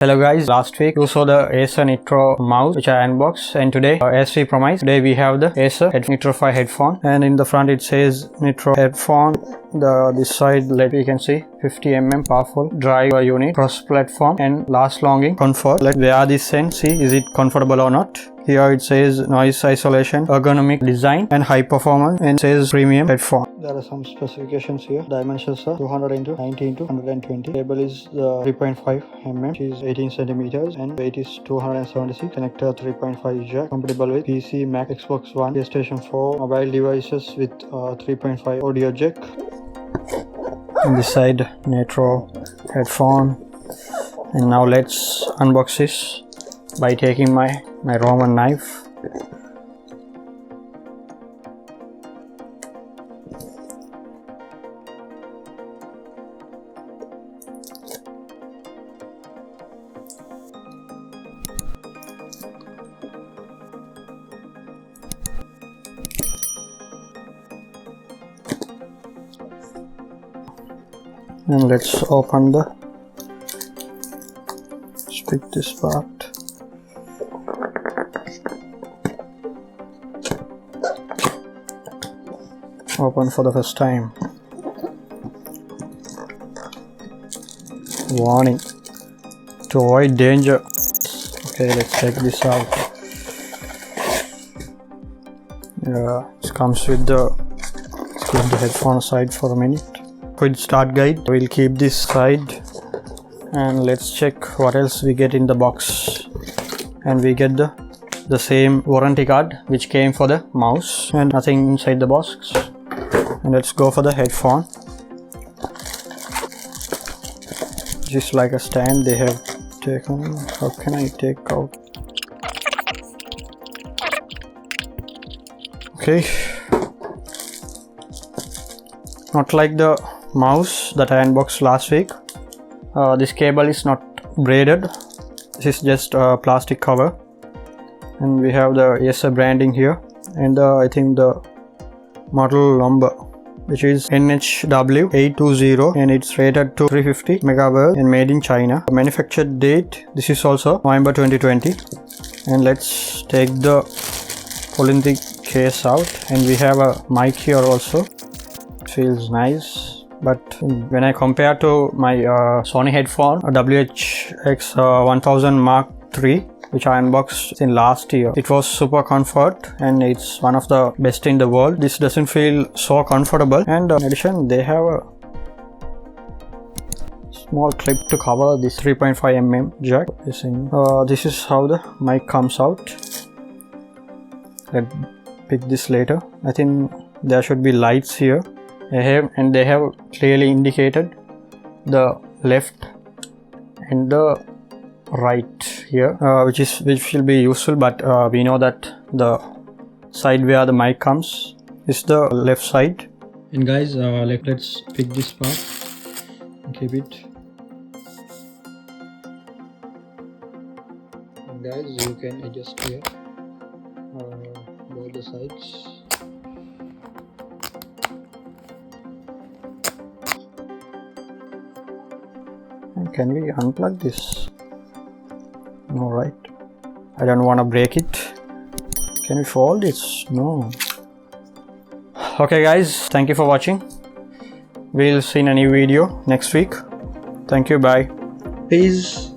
Hello guys, last week you saw the Acer Nitro mouse which I unboxed, and today as we promised, today we have the Acer Nitro 5 headphone, and in the front it says Nitro headphone. This side, like we can see, 50mm powerful drive unit, cross platform and last longing comfort. Let's wear this and see is it comfortable or not. Here it says noise isolation, ergonomic design and high performance, and says premium headphone. There are some specifications here. Dimensions are 200 x 90 x 120. Cable is 3.5 mm, which is 18 centimeters, and weight is 276. Connector 3.5 jack, compatible with PC, Mac, Xbox One, PlayStation 4, mobile devices with 3.5 audio jack. On this side, Nitro headphone. And now let's unbox this by taking my Roman knife. And let's open pick this part. Open for the first time. Warning: to avoid danger. Okay, let's check this out. It comes with the headphone aside for a minute. Quick start guide. We'll keep this side, and let's check what else we get in the box. And we get the same warranty card which came for the mouse, and nothing inside the box. And let's go for the headphone. Just like a stand they have taken. How can I take out? Okay, not like the mouse that I unboxed last week. This cable is not braided. This is just a plastic cover, and we have the Acer branding here, and I think the model number, which is NHW820, and it's rated to 350 megahertz and made in China. Manufactured date, this is also November 2020. And let's pulling the case out, and we have a mic here also. Feels nice, but when I compare to my Sony headphone WH-X1000 Mark III, which I unboxed in last year, it was super comfort and it's one of the best in the world. This doesn't feel so comfortable, and in addition they have a small clip to cover this 3.5mm jack. This is how the mic comes out. Let's pick this later. I think there should be lights here. They have clearly indicated the left and the right here, which will be useful, but we know that the side where the mic comes is the left side. And guys, let's pick this part and keep it. And guys, you can adjust here both the sides. And can we unplug this? No, right? I don't want to break it. Can we fold this? No. Okay guys, thank you for watching. We'll see in a new video next week. Thank you, bye. Peace.